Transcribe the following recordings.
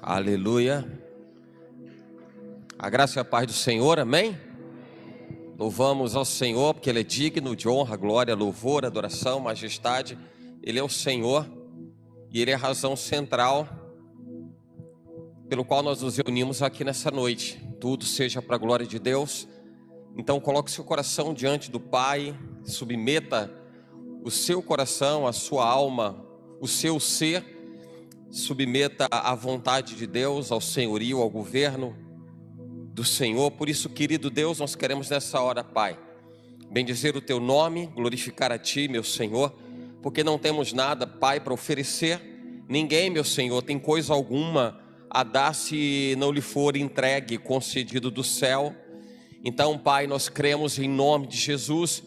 Aleluia. A graça e a paz do Senhor, amém? Louvamos ao Senhor, porque Ele é digno de honra, glória, louvor, adoração, majestade. Ele é o Senhor e Ele é a razão central pelo qual nós nos reunimos aqui nessa noite. Tudo seja para a glória de Deus. Então coloque seu coração diante do Pai, submeta o seu coração, a sua alma, o seu ser, submeta à vontade de Deus, ao senhorio, ao governo do Senhor. Por isso, querido Deus, nós queremos nessa hora, Pai, bendizer o Teu nome, glorificar a Ti, meu Senhor, porque não temos nada, Pai, para oferecer. Ninguém, meu Senhor, tem coisa alguma a dar se não lhe for entregue, concedido do céu. Então, Pai, nós cremos em nome de Jesus,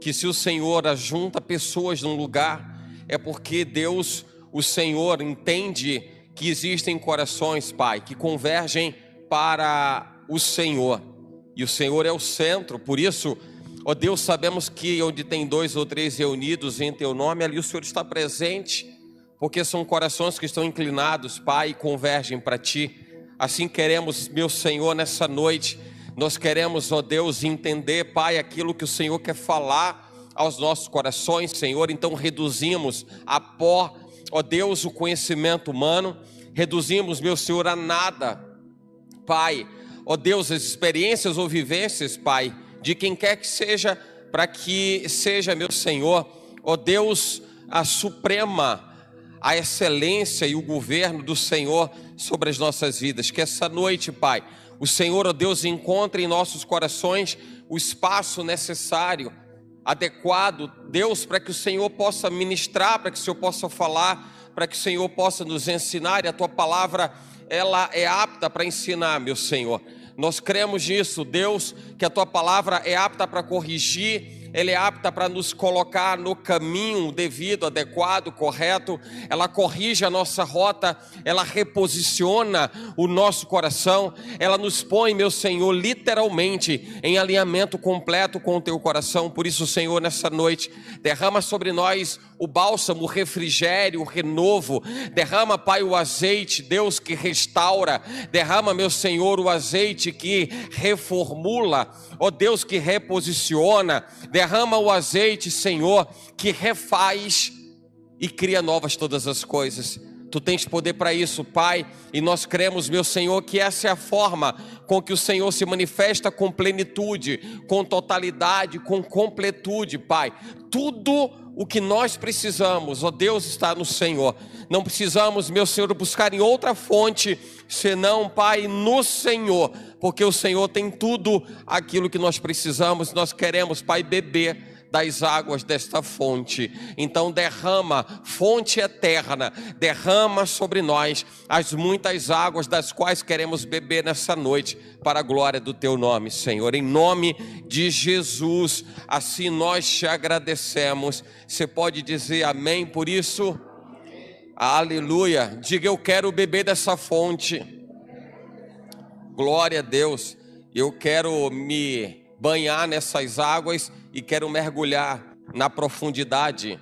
que se o Senhor ajunta pessoas num lugar, é porque Deus, o Senhor, entende que existem corações, Pai, que convergem para o Senhor, e o Senhor é o centro. Por isso, ó Deus, sabemos que onde tem 2 ou 3 reunidos em Teu nome, ali o Senhor está presente, porque são corações que estão inclinados, Pai, e convergem para Ti. Assim queremos, meu Senhor, nessa noite, nós queremos, ó Deus, entender, Pai, aquilo que o Senhor quer falar aos nossos corações, Senhor. Então reduzimos a pó, ó Deus, o conhecimento humano, reduzimos, meu Senhor, a nada, Pai, ó Deus, as experiências ou vivências, Pai, de quem quer que seja, para que seja, meu Senhor, ó Deus, a suprema, a excelência e o governo do Senhor sobre as nossas vidas. Que essa noite, Pai, o Senhor, ó Deus, encontre em nossos corações o espaço necessário, adequado, Deus, para que o Senhor possa ministrar, para que o Senhor possa falar, para que o Senhor possa nos ensinar. E a Tua palavra, ela é apta para ensinar, meu Senhor. Nós cremos nisso, Deus, que a Tua palavra é apta para corrigir, ela é apta para nos colocar no caminho devido, adequado, correto. Ela corrige a nossa rota, ela reposiciona o nosso coração, ela nos põe, meu Senhor, literalmente em alinhamento completo com o Teu coração. Por isso, Senhor, nessa noite, derrama sobre nós o bálsamo, o refrigério, o renovo. Derrama, Pai, o azeite, Deus, que restaura. Derrama, meu Senhor, o azeite que reformula, ó Deus, que reposiciona. Derrama o azeite, Senhor, que refaz e cria novas todas as coisas. Tu tens poder para isso, Pai, e nós cremos, meu Senhor, que essa é a forma com que o Senhor se manifesta com plenitude, com totalidade, com completude, Pai. Tudo o que nós precisamos, ó Deus, está no Senhor. Não precisamos, meu Senhor, buscar em outra fonte, senão, Pai, no Senhor, porque o Senhor tem tudo aquilo que nós precisamos. Nós queremos, Pai, beber das águas desta fonte. Então derrama, fonte eterna, derrama sobre nós as muitas águas das quais queremos beber nessa noite, para a glória do Teu nome, Senhor. Em nome de Jesus, assim nós te agradecemos. Você pode dizer amém por isso? Aleluia. Diga: eu quero beber dessa fonte. Glória a Deus. Eu quero me banhar nessas águas e quero mergulhar na profundidade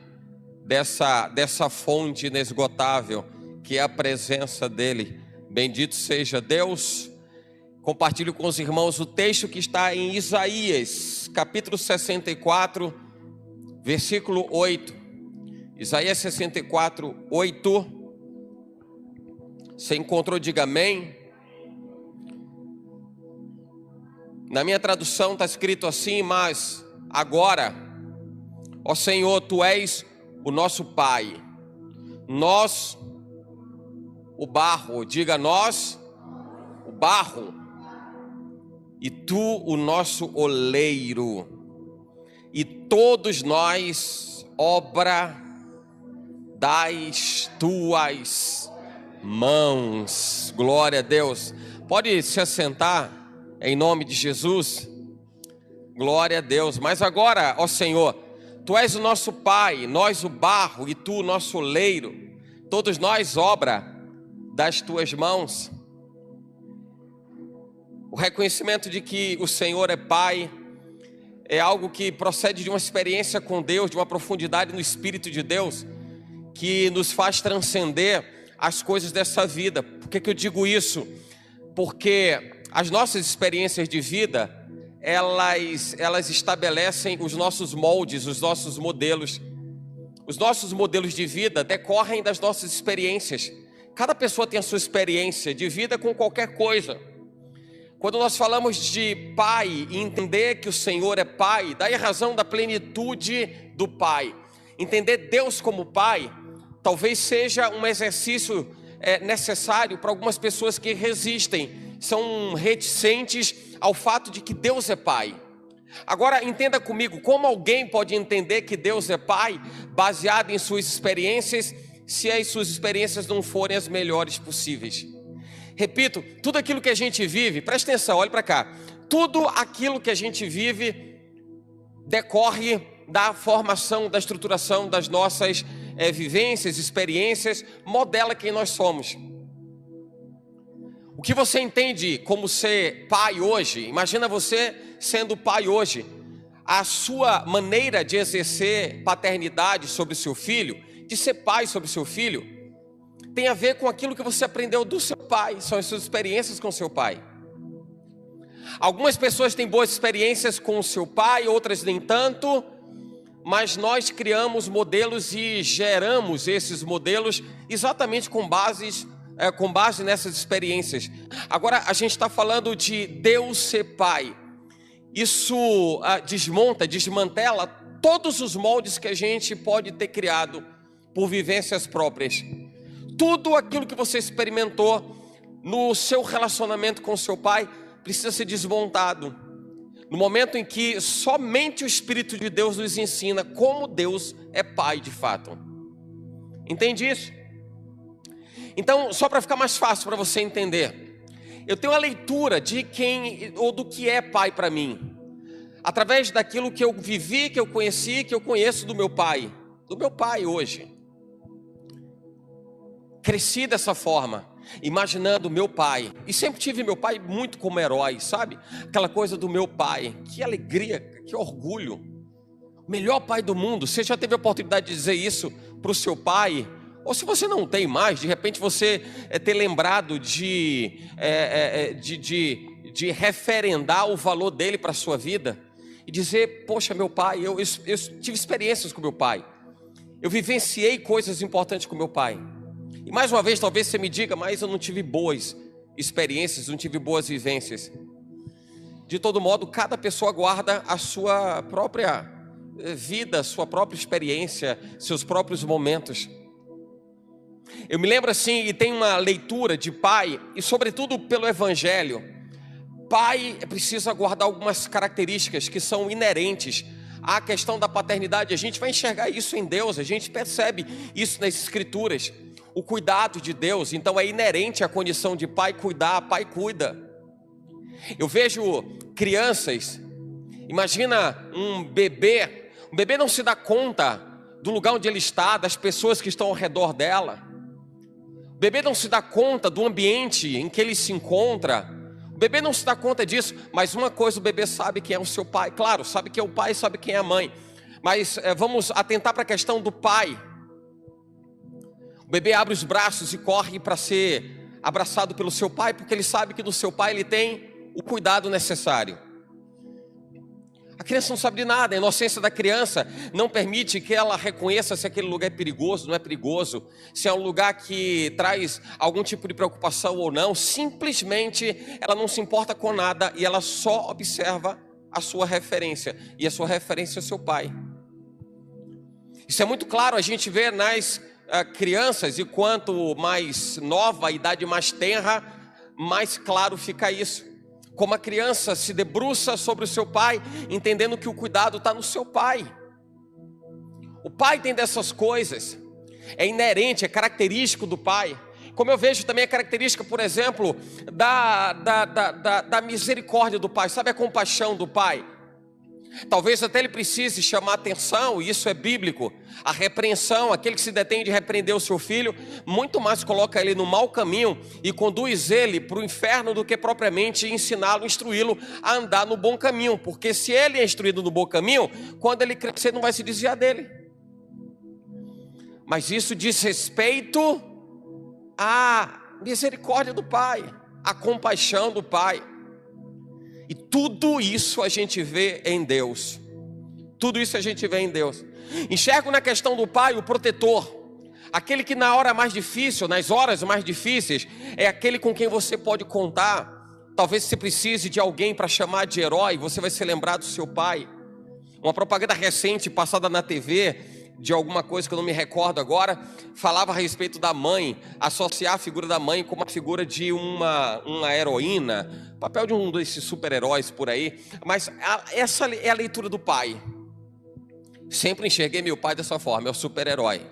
dessa fonte inesgotável, que é a presença dEle. Bendito seja Deus. Compartilho com os irmãos o texto que está em Isaías, capítulo 64, versículo 8. Isaías 64, 8. Você encontrou? Diga amém. Na minha tradução está escrito assim: mas agora, ó Senhor, Tu és o nosso Pai, nós o barro. Diga: nós o barro, e Tu o nosso oleiro, e todos nós obra das Tuas mãos. Glória a Deus. Pode se assentar em nome de Jesus. Glória a Deus. Mas agora, ó Senhor, Tu és o nosso Pai, nós o barro, e Tu o nosso oleiro, todos nós obra das Tuas mãos. O reconhecimento de que o Senhor é Pai é algo que procede de uma experiência com Deus, de uma profundidade no Espírito de Deus, que nos faz transcender as coisas dessa vida. Por que eu digo isso? Porque as nossas experiências de vida, elas estabelecem os nossos moldes, os nossos modelos. Os nossos modelos de vida decorrem das nossas experiências. Cada pessoa tem a sua experiência de vida com qualquer coisa. Quando nós falamos de Pai e entender que o Senhor é Pai, daí a razão da plenitude do Pai. Entender Deus como Pai, talvez seja um exercício necessário para algumas pessoas que resistem, são reticentes ao fato de que Deus é Pai. Agora entenda comigo, como alguém pode entender que Deus é Pai, baseado em suas experiências, se as suas experiências não forem as melhores possíveis? Repito, tudo aquilo que a gente vive, presta atenção, olhe para cá, tudo aquilo que a gente vive decorre da formação, da estruturação das nossas vivências, experiências, modela quem nós somos. O que você entende como ser pai hoje, imagina você sendo pai hoje, a sua maneira de exercer paternidade sobre o seu filho, de ser pai sobre o seu filho, tem a ver com aquilo que você aprendeu do seu pai, são as suas experiências com o seu pai. Algumas pessoas têm boas experiências com o seu pai, outras nem tanto, mas nós criamos modelos e geramos esses modelos exatamente com base nessas experiências. Agora a gente está falando de Deus ser Pai. Isso desmantela todos os moldes que a gente pode ter criado por vivências próprias. Tudo aquilo que você experimentou no seu relacionamento com seu pai precisa ser desmontado. No momento em que somente o Espírito de Deus nos ensina como Deus é Pai de fato. Entende isso? Então, só para ficar mais fácil para você entender, eu tenho a leitura de quem ou do que é pai para mim, através daquilo que eu vivi, que eu conheci, que eu conheço do meu pai hoje. Cresci dessa forma, imaginando meu pai, e sempre tive meu pai muito como herói, sabe? Aquela coisa do meu pai, que alegria, que orgulho, melhor pai do mundo. Você já teve a oportunidade de dizer isso para o seu pai? Ou se você não tem mais, de repente você ter lembrado de referendar o valor dele para a sua vida e dizer, poxa, meu pai, eu tive experiências com meu pai, eu vivenciei coisas importantes com meu pai. E mais uma vez, talvez você me diga, mas eu não tive boas experiências, não tive boas vivências. De todo modo, cada pessoa guarda a sua própria vida, sua própria experiência, seus próprios momentos. Eu me lembro assim, e tem uma leitura de pai, e sobretudo pelo Evangelho, pai precisa guardar algumas características que são inerentes à questão da paternidade. A gente vai enxergar isso em Deus, a gente percebe isso nas Escrituras, o cuidado de Deus. Então é inerente à condição de pai cuidar, pai cuida. Eu vejo crianças, imagina um bebê não se dá conta do lugar onde ele está, das pessoas que estão ao redor dela. O bebê não se dá conta do ambiente em que ele se encontra. O bebê não se dá conta disso, mas uma coisa o bebê sabe quem é o seu pai. Claro, sabe quem é o pai, sabe quem é a mãe. Mas vamos atentar para a questão do pai. O bebê abre os braços e corre para ser abraçado pelo seu pai, porque ele sabe que do seu pai ele tem o cuidado necessário. A criança não sabe de nada, a inocência da criança não permite que ela reconheça se aquele lugar é perigoso, não é perigoso, se é um lugar que traz algum tipo de preocupação ou não. Simplesmente ela não se importa com nada e ela só observa a sua referência, e a sua referência é seu pai. Isso é muito claro, a gente vê nas crianças, e quanto mais nova, a idade mais tenra, mais claro fica isso. Como a criança se debruça sobre o seu pai, entendendo que o cuidado está no seu pai. O pai tem dessas coisas, é inerente, é característico do pai. Como eu vejo também a característica, por exemplo, da misericórdia do pai, sabe a compaixão do pai? Talvez até ele precise chamar atenção, e isso é bíblico, a repreensão. Aquele que se detém de repreender o seu filho, muito mais coloca ele no mau caminho e conduz ele para o inferno do que propriamente ensiná-lo, instruí-lo a andar no bom caminho. Porque se ele é instruído no bom caminho, quando ele crescer não vai se desviar dele. Mas isso diz respeito à misericórdia do Pai, a compaixão do Pai. E tudo isso a gente vê em Deus. Tudo isso a gente vê em Deus. Enxergo na questão do Pai o protetor, aquele que na hora mais difícil, nas horas mais difíceis, é aquele com quem você pode contar. Talvez você precise de alguém para chamar de herói, você vai se lembrar do seu pai. Uma propaganda recente passada na TV, de alguma coisa que eu não me recordo agora, falava a respeito da mãe, associar a figura da mãe como a figura de uma heroína, papel de um desses super-heróis por aí. Mas essa é a leitura do pai. Sempre enxerguei meu pai dessa forma, é o super-herói.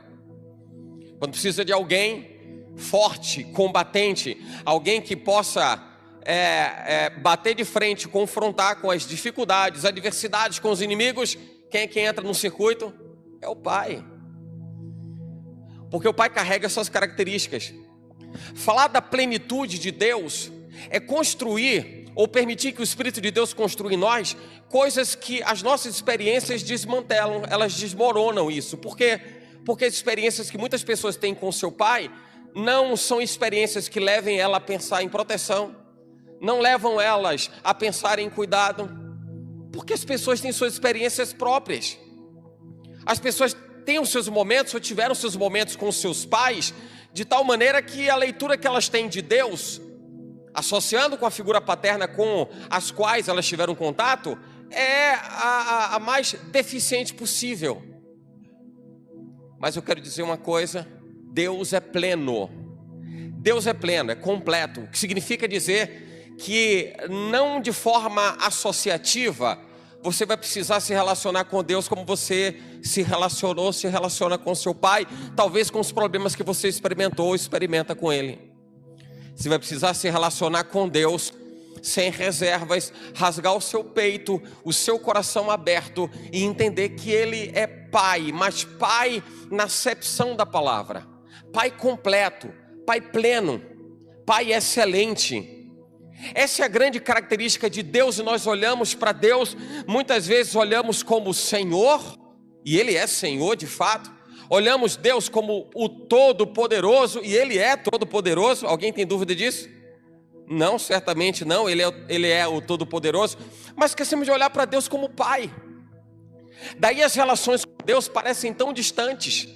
Quando precisa de alguém forte, combatente, alguém que possa bater de frente, confrontar com as dificuldades, adversidades, com os inimigos, quem é que entra no circuito? É o pai. Porque o pai carrega essas características. Falar da plenitude de Deus é construir ou permitir que o Espírito de Deus construa em nós coisas que as nossas experiências desmantelam, elas desmoronam isso. Por quê? Porque as experiências que muitas pessoas têm com o seu pai não são experiências que levem ela a pensar em proteção, não levam elas a pensar em cuidado, porque as pessoas têm suas experiências próprias. As pessoas têm os seus momentos, ou tiveram seus momentos com os seus pais, de tal maneira que a leitura que elas têm de Deus, associando com a figura paterna com as quais elas tiveram contato, é a mais deficiente possível. Mas eu quero dizer uma coisa: Deus é pleno. Deus é pleno, é completo, o que significa dizer que não de forma associativa você vai precisar se relacionar com Deus como você se relaciona com seu pai, talvez com os problemas que você experimentou ou experimenta com ele. Você vai precisar se relacionar com Deus sem reservas, rasgar o seu peito, o seu coração aberto e entender que Ele é Pai, mas Pai na acepção da palavra, Pai completo, Pai pleno, Pai excelente. Essa é a grande característica de Deus, e nós olhamos para Deus, muitas vezes olhamos como Senhor, e Ele é Senhor de fato. Olhamos Deus como o Todo-Poderoso, e Ele é Todo-Poderoso. Alguém tem dúvida disso? Não, certamente não, Ele é o Todo-Poderoso. Mas esquecemos de olhar para Deus como Pai. Daí as relações com Deus parecem tão distantes.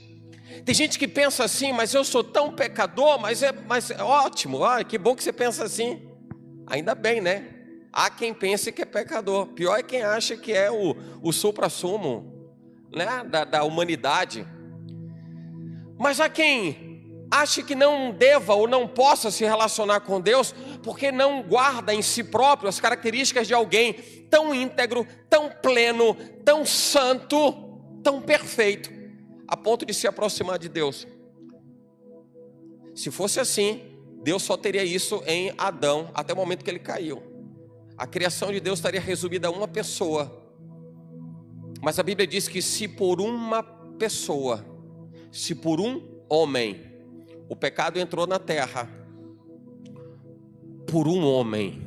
Tem gente que pensa assim: mas eu sou tão pecador, mas é ótimo, que bom que você pensa assim. Ainda bem, né? Há quem pense que é pecador. Pior é quem acha que é o supra-sumo, né, da humanidade. Mas há quem ache que não deva ou não possa se relacionar com Deus porque não guarda em si próprio as características de alguém tão íntegro, tão pleno, tão santo, tão perfeito, a ponto de se aproximar de Deus. Se fosse assim, Deus só teria isso em Adão até o momento que ele caiu. A criação de Deus estaria resumida a uma pessoa. Mas a Bíblia diz que se por uma pessoa, se por um homem, o pecado entrou na terra, por um homem,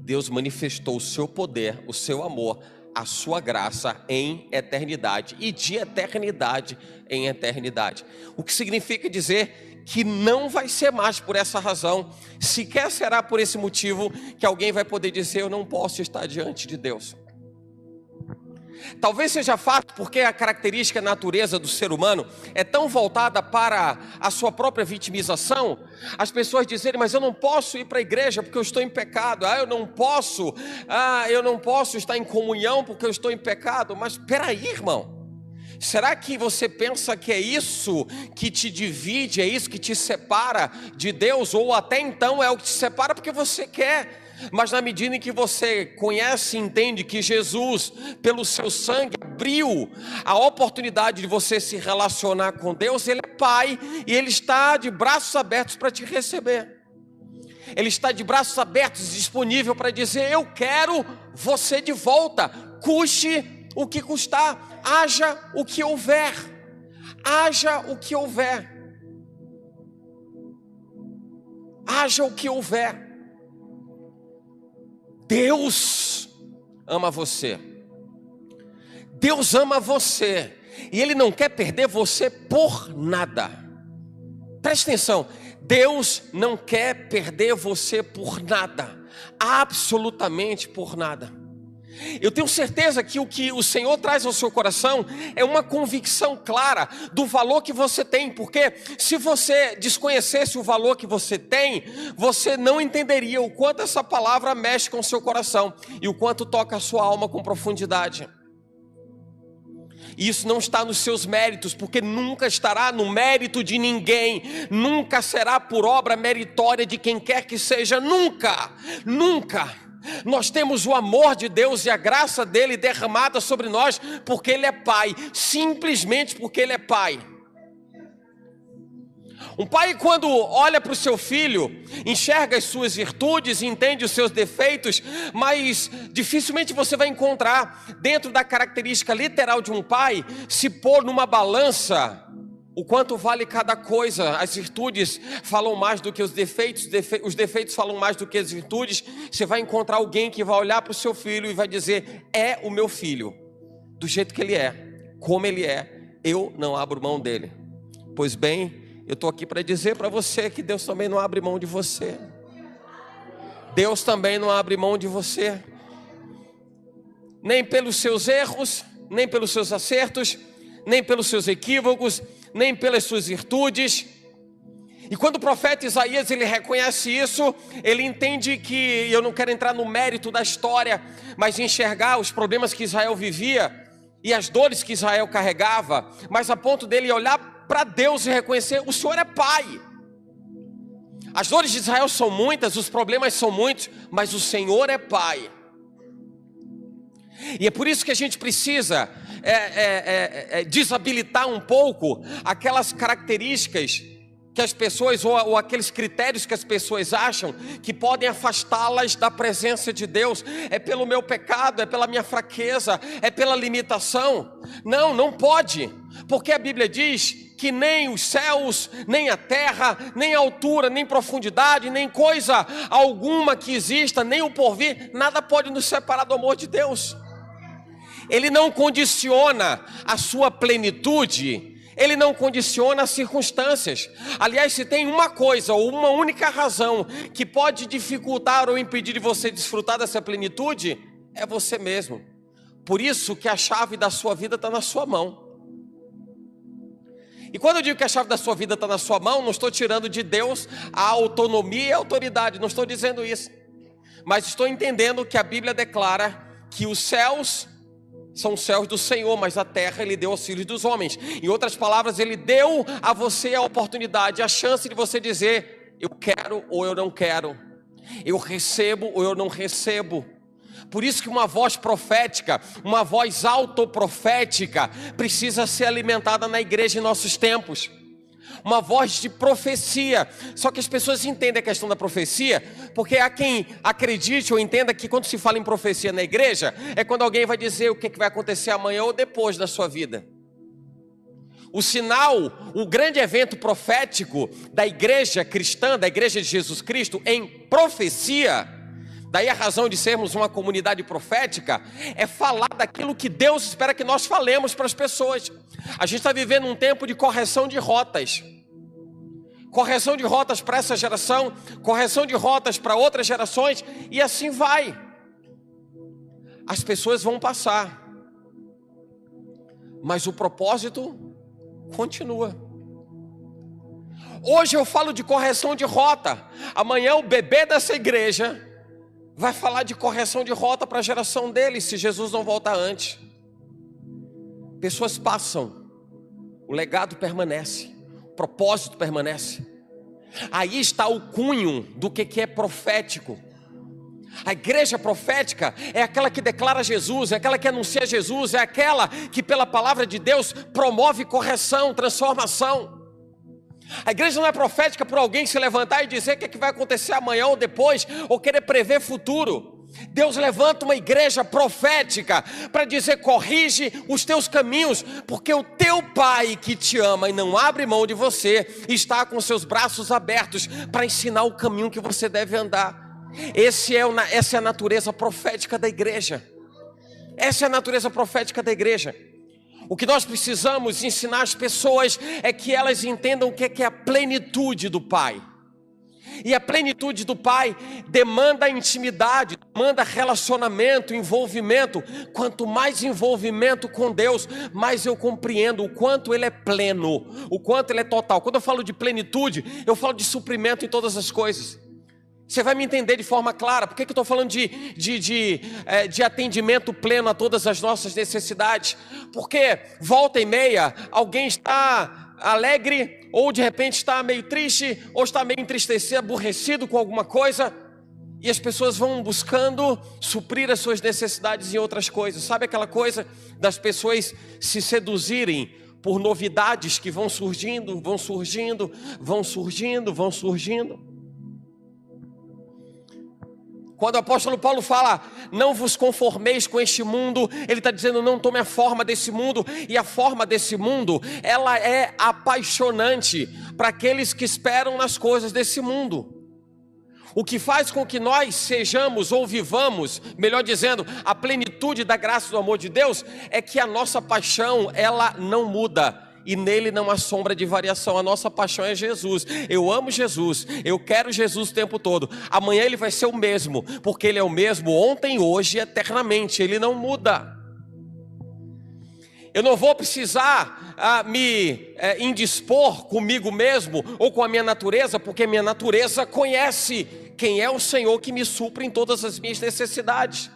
Deus manifestou o seu poder, o seu amor, a sua graça em eternidade, e de eternidade em eternidade. O que significa dizer que não vai ser mais por essa razão, sequer será por esse motivo que alguém vai poder dizer: eu não posso estar diante de Deus. Talvez seja fato porque a característica, a natureza do ser humano é tão voltada para a sua própria vitimização, as pessoas dizerem: mas eu não posso ir para a igreja porque eu estou em pecado, eu não posso estar em comunhão porque eu estou em pecado. Mas peraí, irmão, será que você pensa que é isso que te divide, é isso que te separa de Deus? Ou até então é o que te separa porque você quer? Mas na medida em que você conhece e entende que Jesus, pelo seu sangue, abriu a oportunidade de você se relacionar com Deus, Ele é Pai e Ele está de braços abertos para te receber. Ele está de braços abertos, disponível para dizer: eu quero você de volta, custe o que custar, haja o que houver, haja o que houver, haja o que houver. Deus ama você, Deus ama você, e Ele não quer perder você por nada, Preste atenção, Deus não quer perder você por nada, absolutamente por nada. Eu tenho certeza que o que o Senhor traz ao seu coração é uma convicção clara do valor que você tem, porque se você desconhecesse o valor que você tem, você não entenderia o quanto essa palavra mexe com o seu coração e o quanto toca a sua alma com profundidade. E isso não está nos seus méritos, porque nunca estará no mérito de ninguém, nunca será por obra meritória de quem quer que seja, nunca, nunca. Nós temos o amor de Deus e a graça dele derramada sobre nós, porque ele é Pai, simplesmente porque ele é Pai. Um pai, quando olha para o seu filho, enxerga as suas virtudes, entende os seus defeitos, mas dificilmente você vai encontrar, dentro da característica literal de um pai, se pôr numa balança o quanto vale cada coisa. As virtudes falam mais do que os defeitos, os defeitos falam mais do que as virtudes. Você vai encontrar alguém que vai olhar para o seu filho e vai dizer: é o meu filho, do jeito que ele é, como ele é, eu não abro mão dele. Pois bem, eu estou aqui para dizer para você que Deus também não abre mão de você. Deus também não abre mão de você, nem pelos seus erros, nem pelos seus acertos, nem pelos seus equívocos, nem pelas suas virtudes. E quando o profeta Isaías ele reconhece isso, ele entende que, eu não quero entrar no mérito da história, mas enxergar os problemas que Israel vivia e as dores que Israel carregava, mas a ponto dele olhar para Deus e reconhecer: o Senhor é Pai. As dores de Israel são muitas, os problemas são muitos, mas o Senhor é Pai. E é por isso que a gente precisa desabilitar um pouco aquelas características que as pessoas, ou aqueles critérios que as pessoas acham que podem afastá-las da presença de Deus. É pelo meu pecado, é pela minha fraqueza, é pela limitação. Não, não pode, porque a Bíblia diz que nem os céus, nem a terra, nem a altura, nem profundidade, nem coisa alguma que exista, nem o porvir, nada pode nos separar do amor de Deus. Ele não condiciona a sua plenitude, ele não condiciona as circunstâncias. Aliás, se tem uma coisa ou uma única razão que pode dificultar ou impedir de você desfrutar dessa plenitude, é você mesmo. Por isso que a chave da sua vida está na sua mão. E quando eu digo que a chave da sua vida está na sua mão, não estou tirando de Deus a autonomia e a autoridade, não estou dizendo isso. Mas estou entendendo que a Bíblia declara que os céus são os céus do Senhor, mas a terra Ele deu aos filhos dos homens. Em outras palavras, Ele deu a você a oportunidade, a chance de você dizer: eu quero ou eu não quero, eu recebo ou eu não recebo. Por isso que uma voz profética, uma voz autoprofética, precisa ser alimentada na igreja em nossos tempos. Uma voz de profecia. Só que as pessoas entendem a questão da profecia, porque há quem acredite ou entenda que quando se fala em profecia na igreja, é quando alguém vai dizer o que vai acontecer amanhã ou depois da sua vida. O sinal, o grande evento profético da igreja cristã, da igreja de Jesus Cristo, em profecia, daí a razão de sermos uma comunidade profética, é falar daquilo que Deus espera que nós falemos para as pessoas. A gente está vivendo um tempo de correção de rotas. Correção de rotas para essa geração, correção de rotas para outras gerações, e assim vai. As pessoas vão passar, mas o propósito continua. Hoje eu falo de correção de rota, amanhã o bebê dessa igreja vai falar de correção de rota para a geração dele, se Jesus não voltar antes. Pessoas passam, o legado permanece, o propósito permanece. Aí está o cunho do que é profético. A igreja profética é aquela que declara Jesus, é aquela que anuncia Jesus, é aquela que pela palavra de Deus promove correção, transformação. A igreja não é profética por alguém se levantar e dizer o que vai acontecer amanhã ou depois, ou querer prever futuro. Deus levanta uma igreja profética para dizer: corrige os teus caminhos, porque o teu Pai que te ama e não abre mão de você, está com seus braços abertos para ensinar o caminho que você deve andar. Essa é a natureza profética da igreja. Essa é a natureza profética da igreja. O que nós precisamos ensinar as pessoas é que elas entendam o que é a plenitude do Pai. E a plenitude do Pai demanda intimidade, demanda relacionamento, envolvimento. Quanto mais envolvimento com Deus, mais eu compreendo o quanto Ele é pleno, o quanto Ele é total. Quando eu falo de plenitude, eu falo de suprimento em todas as coisas. Você vai me entender de forma clara. Por que eu estou falando de atendimento pleno a todas as nossas necessidades? Porque volta e meia, alguém está alegre, ou de repente está meio triste, ou está meio entristecido, aborrecido com alguma coisa, e as pessoas vão buscando suprir as suas necessidades em outras coisas. Sabe aquela coisa das pessoas se seduzirem por novidades que vão surgindo, vão surgindo, vão surgindo, vão surgindo? Quando o apóstolo Paulo fala, não vos conformeis com este mundo, ele está dizendo, não tome a forma desse mundo. E a forma desse mundo, ela é apaixonante para aqueles que esperam nas coisas desse mundo. O que faz com que nós sejamos ou vivamos, melhor dizendo, a plenitude da graça e do amor de Deus, é que a nossa paixão, ela não muda. E nele não há sombra de variação. A nossa paixão é Jesus. Eu amo Jesus, eu quero Jesus o tempo todo. Amanhã ele vai ser o mesmo, porque ele é o mesmo ontem, hoje e eternamente. Ele não muda. Eu não vou precisar me indispor comigo mesmo ou com a minha natureza, porque minha natureza conhece quem é o Senhor que me supre em todas as minhas necessidades.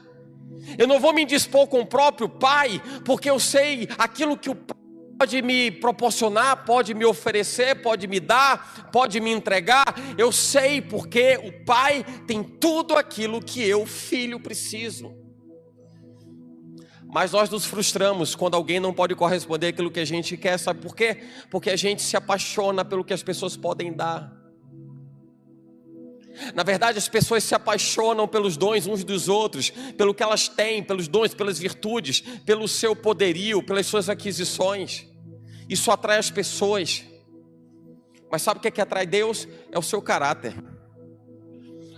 Eu não vou me indispor com o próprio Pai, porque eu sei aquilo que o Pai pode me proporcionar, pode me oferecer, pode me dar, pode me entregar. Eu sei porque o Pai tem tudo aquilo que eu, filho, preciso. Mas nós nos frustramos quando alguém não pode corresponder àquilo que a gente quer. Sabe por quê? Porque a gente se apaixona pelo que as pessoas podem dar. Na verdade, as pessoas se apaixonam pelos dons uns dos outros, pelo que elas têm, pelos dons, pelas virtudes, pelo seu poderio, pelas suas aquisições. Isso atrai as pessoas. Mas sabe o que atrai Deus? É o seu caráter.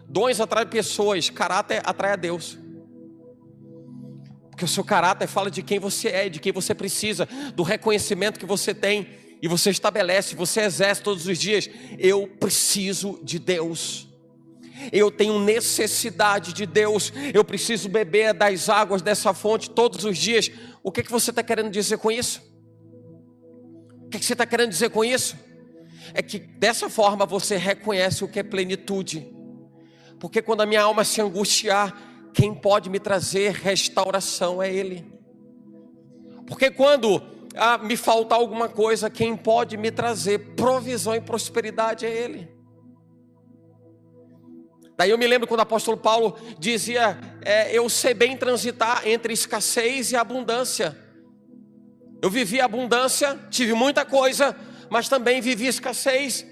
Dons atraem pessoas, caráter atrai a Deus. Porque o seu caráter fala de quem você é, de quem você precisa, do reconhecimento que você tem. E você estabelece, você exerce todos os dias. Eu preciso de Deus. Eu tenho necessidade de Deus. Eu preciso beber das águas dessa fonte todos os dias. O que você está querendo dizer com isso? O que você está querendo dizer com isso? É que dessa forma você reconhece o que é plenitude. Porque quando a minha alma se angustiar, quem pode me trazer restauração é Ele. Porque quando me faltar alguma coisa, quem pode me trazer provisão e prosperidade é Ele. Daí eu me lembro quando o apóstolo Paulo dizia, eu sei bem transitar entre escassez e abundância. Eu vivi abundância, tive muita coisa, mas também vivi escassez.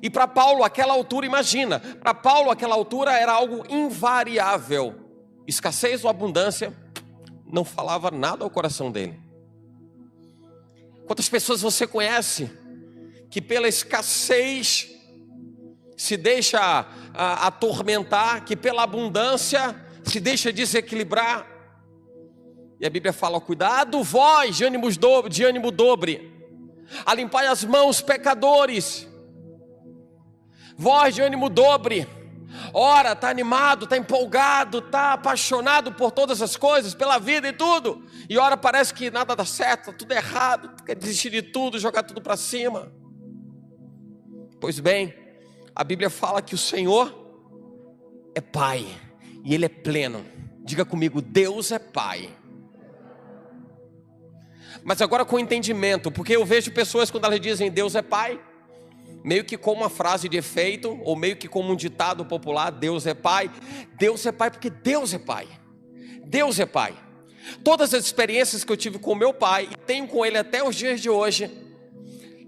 E para Paulo, aquela altura, imagina, para Paulo aquela altura era algo invariável. Escassez ou abundância, não falava nada ao coração dele. Quantas pessoas você conhece que pela escassez se deixa atormentar, que pela abundância se deixa desequilibrar? E a Bíblia fala, cuidado vós de ânimo dobre, a limpai as mãos pecadores. Vós de ânimo dobre, ora está animado, está empolgado, está apaixonado por todas as coisas, pela vida e tudo, e ora parece que nada dá certo, está tudo errado, quer desistir de tudo, jogar tudo para cima. Pois bem, a Bíblia fala que o Senhor é Pai, e Ele é pleno. Diga comigo, Deus é Pai. Mas agora com entendimento, porque eu vejo pessoas quando elas dizem Deus é Pai, meio que como uma frase de efeito, ou meio que como um ditado popular, Deus é Pai. Deus é Pai porque Deus é Pai. Deus é Pai. Todas as experiências que eu tive com meu pai, e tenho com ele até os dias de hoje,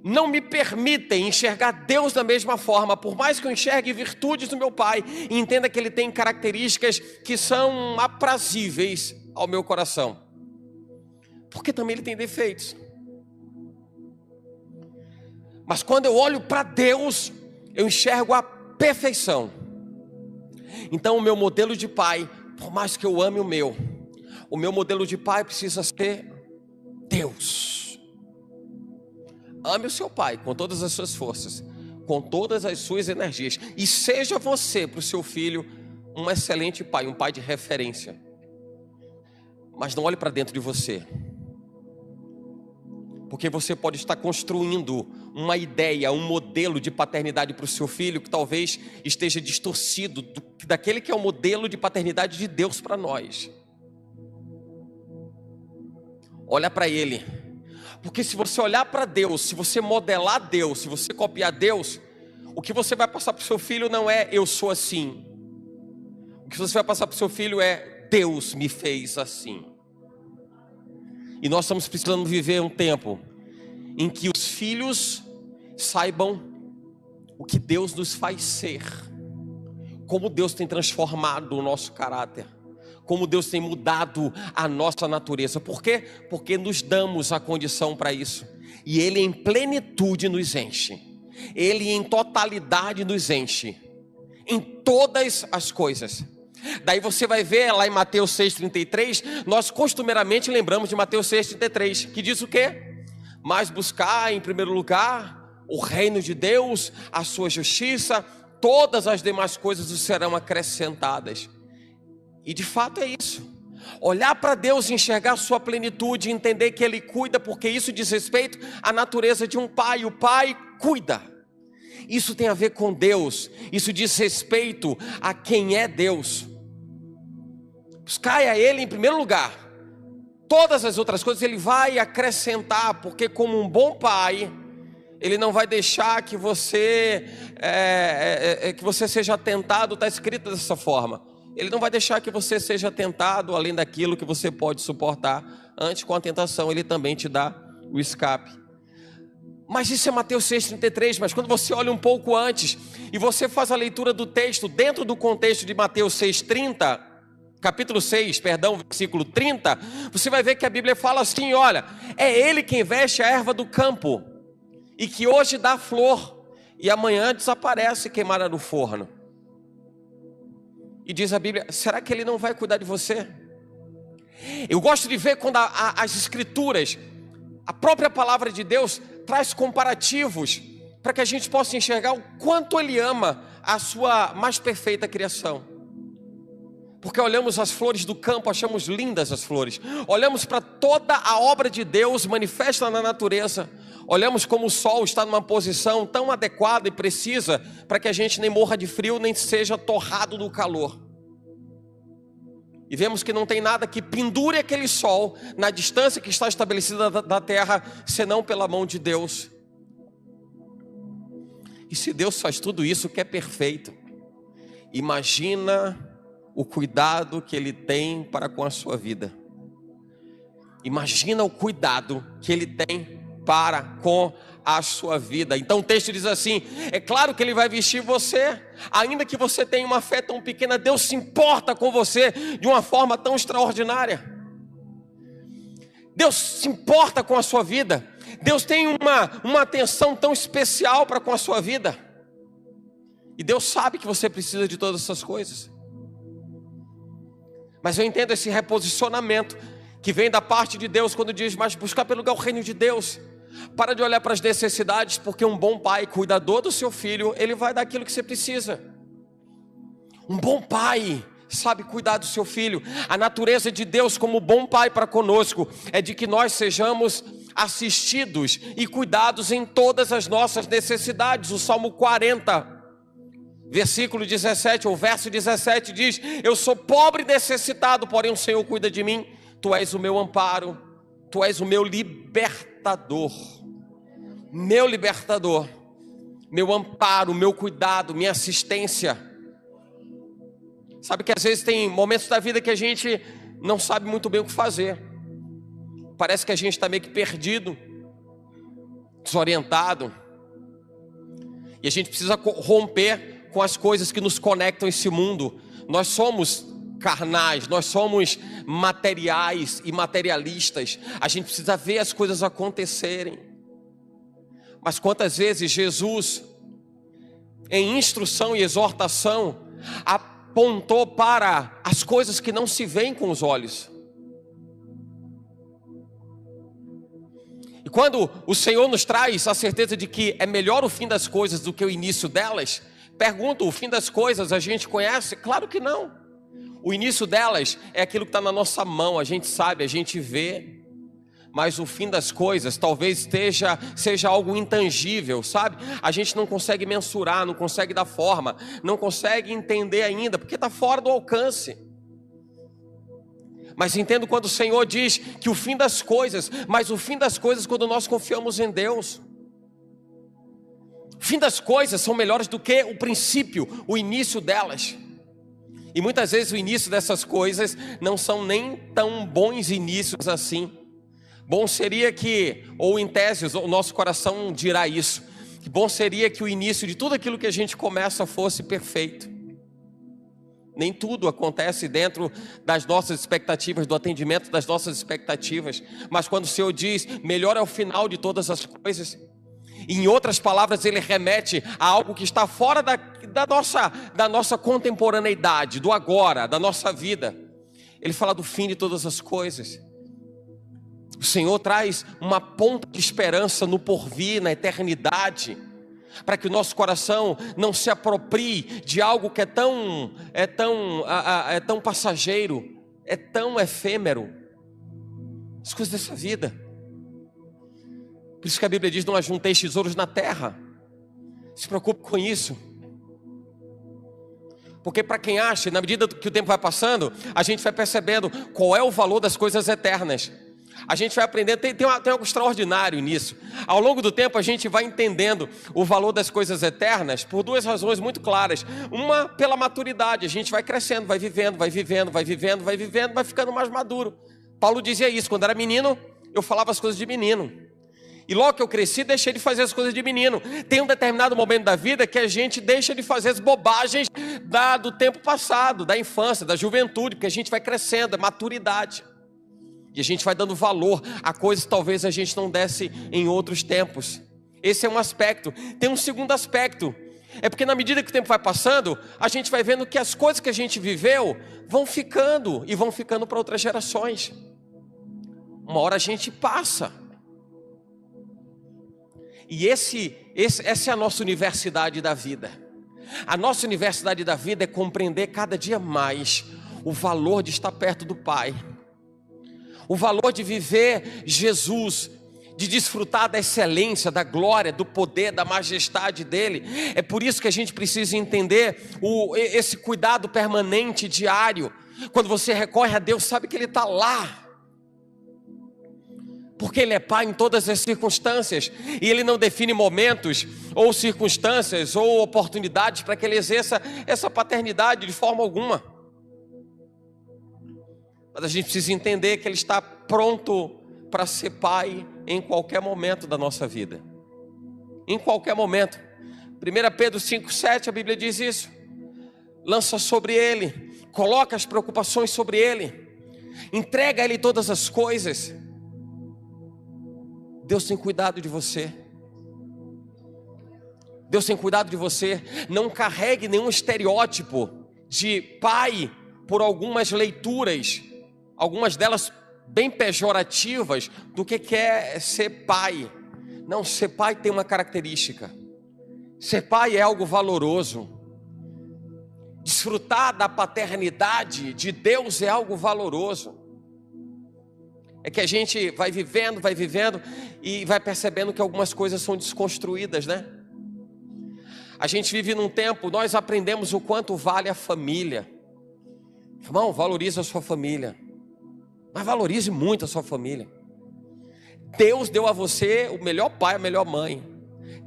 não me permitem enxergar Deus da mesma forma, por mais que eu enxergue virtudes do meu pai, e entenda que ele tem características que são aprazíveis ao meu coração, porque também ele tem defeitos. Mas quando eu olho para Deus, eu enxergo a perfeição. Então o meu modelo de pai, por mais que eu ame o meu modelo de pai precisa ser Deus. Ame o seu pai com todas as suas forças, com todas as suas energias, e seja você para o seu filho um excelente pai, um pai de referência. Mas não olhe para dentro de você, porque você pode estar construindo uma ideia, um modelo de paternidade para o seu filho que talvez esteja distorcido daquele que é o modelo de paternidade de Deus para nós. Olha para Ele, porque se você olhar para Deus, se você modelar Deus, se você copiar Deus, o que você vai passar para o seu filho não é eu sou assim. O que você vai passar para o seu filho é Deus me fez assim. E nós estamos precisando viver um tempo em que os filhos saibam o que Deus nos faz ser, como Deus tem transformado o nosso caráter, como Deus tem mudado a nossa natureza. Por quê? Porque nos damos a condição para isso. E Ele em plenitude nos enche. Ele em totalidade nos enche. Em todas as coisas. Daí você vai ver lá em Mateus 6,33, nós costumeiramente lembramos de Mateus 6,33, que diz o quê? Mas buscar em primeiro lugar o reino de Deus, a sua justiça, todas as demais coisas os serão acrescentadas. E de fato é isso. Olhar para Deus, enxergar a sua plenitude, entender que Ele cuida, porque isso diz respeito à natureza de um pai. O pai cuida. Isso tem a ver com Deus. Isso diz respeito a quem é Deus. Buscai a Ele em primeiro lugar. Todas as outras coisas Ele vai acrescentar, porque como um bom pai, Ele não vai deixar que você seja tentado. Está escrito dessa forma. Ele não vai deixar que você seja tentado além daquilo que você pode suportar. Antes, com a tentação, Ele também te dá o escape. Mas isso é Mateus 6,33, mas quando você olha um pouco antes, e você faz a leitura do texto, dentro do contexto de Mateus 6,30, capítulo 6, perdão, versículo 30, você vai ver que a Bíblia fala assim, olha, é Ele quem veste a erva do campo, e que hoje dá flor, e amanhã desaparece queimada no forno. E diz a Bíblia, será que Ele não vai cuidar de você? Eu gosto de ver quando as Escrituras, a própria palavra de Deus, traz comparativos, para que a gente possa enxergar o quanto Ele ama a sua mais perfeita criação. Porque olhamos as flores do campo, achamos lindas as flores. Olhamos para toda a obra de Deus manifesta na natureza. Olhamos como o sol está numa posição tão adequada e precisa para que a gente nem morra de frio, nem seja torrado do calor. E vemos que não tem nada que pendure aquele sol na distância que está estabelecida da terra, senão pela mão de Deus. E se Deus faz tudo isso que é perfeito, imagina o cuidado que Ele tem para com a sua vida. Imagina o cuidado que Ele tem para com a sua vida. Então o texto diz assim, é claro que Ele vai vestir você, ainda que você tenha uma fé tão pequena, Deus se importa com você de uma forma tão extraordinária. Deus se importa com a sua vida. Deus tem uma atenção tão especial para com a sua vida. E Deus sabe que você precisa de todas essas coisas. Mas eu entendo esse reposicionamento que vem da parte de Deus quando diz, mas buscar pelo lugar o reino de Deus. Para de olhar para as necessidades, porque um bom pai, cuidador do seu filho, ele vai dar aquilo que você precisa. Um bom pai sabe cuidar do seu filho. A natureza de Deus como bom pai para conosco é de que nós sejamos assistidos e cuidados em todas as nossas necessidades. O Salmo 40, versículo 17, ou verso 17 diz, eu sou pobre e necessitado, porém o Senhor cuida de mim. Tu és o meu amparo, Tu és o meu libertador, meu amparo, meu cuidado, minha assistência. Sabe que às vezes tem momentos da vida que a gente não sabe muito bem o que fazer. Parece que a gente está meio que perdido, desorientado. E a gente precisa romper com as coisas que nos conectam a esse mundo. Nós somos carnais, nós somos materiais e materialistas. A gente precisa ver as coisas acontecerem. Mas quantas vezes Jesus, em instrução e exortação, apontou para as coisas que não se veem com os olhos. Quando o Senhor nos traz a certeza de que é melhor o fim das coisas do que o início delas, pergunto, o fim das coisas a gente conhece? Claro que não. O início delas é aquilo que está na nossa mão, a gente sabe, a gente vê. Mas o fim das coisas talvez seja algo intangível, sabe? A gente não consegue mensurar, não consegue dar forma, não consegue entender ainda, porque está fora do alcance. Mas entendo quando o Senhor diz que o fim das coisas, mas o fim das coisas quando nós confiamos em Deus. O fim das coisas são melhores do que o princípio, o início delas. E muitas vezes o início dessas coisas não são nem tão bons inícios assim. Bom seria que, ou em tese, o nosso coração dirá isso, que bom seria que o início de tudo aquilo que a gente começa fosse perfeito. Nem tudo acontece dentro das nossas expectativas, do atendimento das nossas expectativas. Mas quando o Senhor diz, melhor é o final de todas as coisas. Em outras palavras, Ele remete a algo que está fora da nossa contemporaneidade, do agora, da nossa vida. Ele fala do fim de todas as coisas. O Senhor traz uma ponta de esperança no porvir, na eternidade, para que o nosso coração não se aproprie de algo que é tão passageiro, é tão efêmero, as coisas dessa vida. Por isso que a Bíblia diz, não ajunteis tesouros na terra. Se preocupe com isso. Porque para quem acha, na medida que o tempo vai passando, a gente vai percebendo qual é o valor das coisas eternas. A gente vai aprendendo, tem algo extraordinário nisso. Ao longo do tempo a gente vai entendendo o valor das coisas eternas por duas razões muito claras. Uma, pela maturidade, a gente vai crescendo, vai vivendo, vai ficando mais maduro. Paulo dizia isso, quando era menino, eu falava as coisas de menino. E logo que eu cresci, deixei de fazer as coisas de menino. Tem um determinado momento da vida que a gente deixa de fazer as bobagens do tempo passado, da infância, da juventude, porque a gente vai crescendo, é maturidade. E a gente vai dando valor a coisas que talvez a gente não desse em outros tempos. Esse é um aspecto. Tem um segundo aspecto. É porque na medida que o tempo vai passando, a gente vai vendo que as coisas que a gente viveu vão ficando para outras gerações. Uma hora a gente passa. E essa é a nossa universidade da vida. A nossa universidade da vida é compreender cada dia mais o valor de estar perto do Pai. O valor de viver Jesus, de desfrutar da excelência, da glória, do poder, da majestade dEle. É por isso que a gente precisa entender esse cuidado permanente, diário. Quando você recorre a Deus, sabe que Ele está lá. Porque Ele é Pai em todas as circunstâncias. E Ele não define momentos, ou circunstâncias, ou oportunidades para que Ele exerça essa paternidade de forma alguma. Mas a gente precisa entender que Ele está pronto para ser Pai em qualquer momento da nossa vida. Em qualquer momento. 1 Pedro 5,7, a Bíblia diz isso. Lança sobre Ele, coloca as preocupações sobre Ele, entrega a Ele todas as coisas. Deus tem cuidado de você. Deus tem cuidado de você. Não carregue nenhum estereótipo de pai por algumas leituras, algumas delas bem pejorativas, do que é ser pai. Não, ser pai tem uma característica. Ser pai é algo valoroso. Desfrutar da paternidade de Deus é algo valoroso. É que a gente vai vivendo e vai percebendo que algumas coisas são desconstruídas, né? A gente vive num tempo, nós aprendemos o quanto vale a família. Irmão, valorize a sua família. Mas valorize muito a sua família. Deus deu a você o melhor pai, a melhor mãe.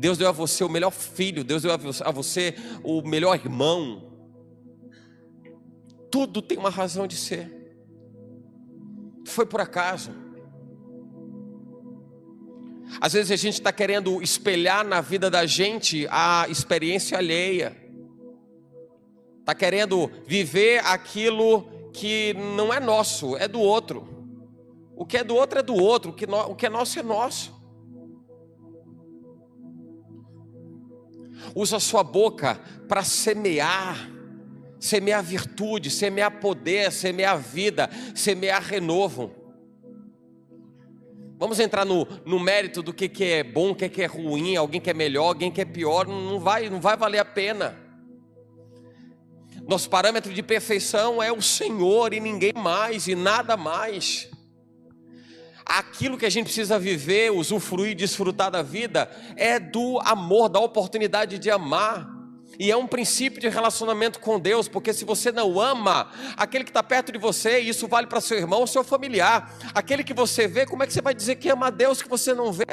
Deus deu a você o melhor filho. Deus deu a você o melhor irmão. Tudo tem uma razão de ser. Foi por acaso. Às vezes a gente está querendo espelhar na vida da gente a experiência alheia. Está querendo viver aquilo que não é nosso, é do outro. O que é do outro é do outro, o que é nosso é nosso. Usa a sua boca para semear virtude, semear poder, semear vida, semear renovo. Vamos entrar no mérito do que é bom, o que é ruim, alguém que é melhor, alguém que é pior, não vai valer a pena. Nosso parâmetro de perfeição é o Senhor e ninguém mais e nada mais. Aquilo que a gente precisa viver, usufruir, desfrutar da vida é do amor, da oportunidade de amar. E é um princípio de relacionamento com Deus, porque se você não ama aquele que está perto de você, e isso vale para seu irmão, seu familiar, aquele que você vê, como é que você vai dizer que ama a Deus que você não vê?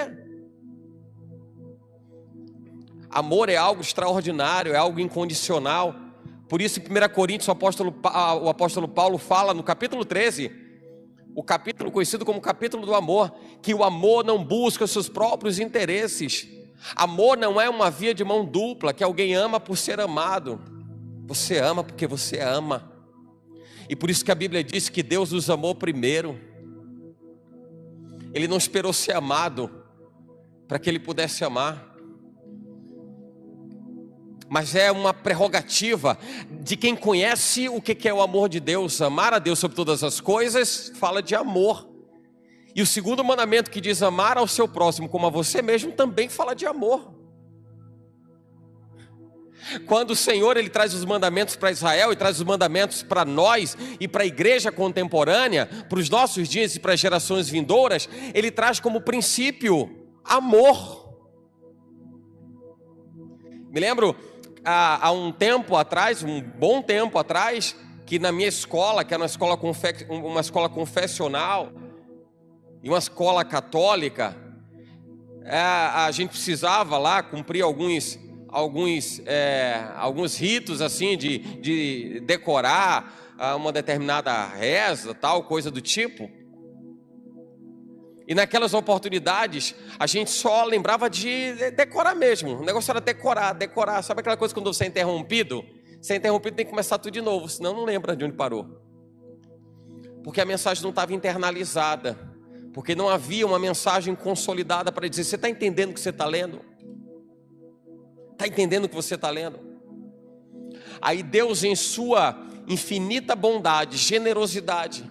Amor é algo extraordinário, é algo incondicional. Por isso, em 1 Coríntios, o apóstolo Paulo fala no capítulo 13, o capítulo conhecido como capítulo do amor, que o amor não busca os seus próprios interesses. Amor não é uma via de mão dupla, que alguém ama por ser amado. Você ama porque você ama. E por isso que a Bíblia diz que Deus nos amou primeiro. Ele não esperou ser amado para que Ele pudesse amar. Mas é uma prerrogativa de quem conhece o que é o amor de Deus. Amar a Deus sobre todas as coisas fala de amor. E o segundo mandamento, que diz amar ao seu próximo como a você mesmo, também fala de amor. Quando o Senhor ele traz os mandamentos para Israel e traz os mandamentos para nós e para a igreja contemporânea, para os nossos dias e para as gerações vindouras, Ele traz como princípio amor. Me lembro há um tempo atrás, um bom tempo atrás, que na minha escola, que era uma escola confessional e uma escola católica, a gente precisava lá cumprir alguns ritos assim de decorar uma determinada reza, tal, coisa do tipo. E naquelas oportunidades a gente só lembrava de decorar mesmo. O negócio era decorar. Sabe aquela coisa quando você é interrompido? Ser interrompido tem que começar tudo de novo, senão não lembra de onde parou. Porque a mensagem não estava internalizada. Porque não havia uma mensagem consolidada para dizer: você está entendendo o que você está lendo? Está entendendo o que você está lendo? Aí Deus, em sua infinita bondade, generosidade,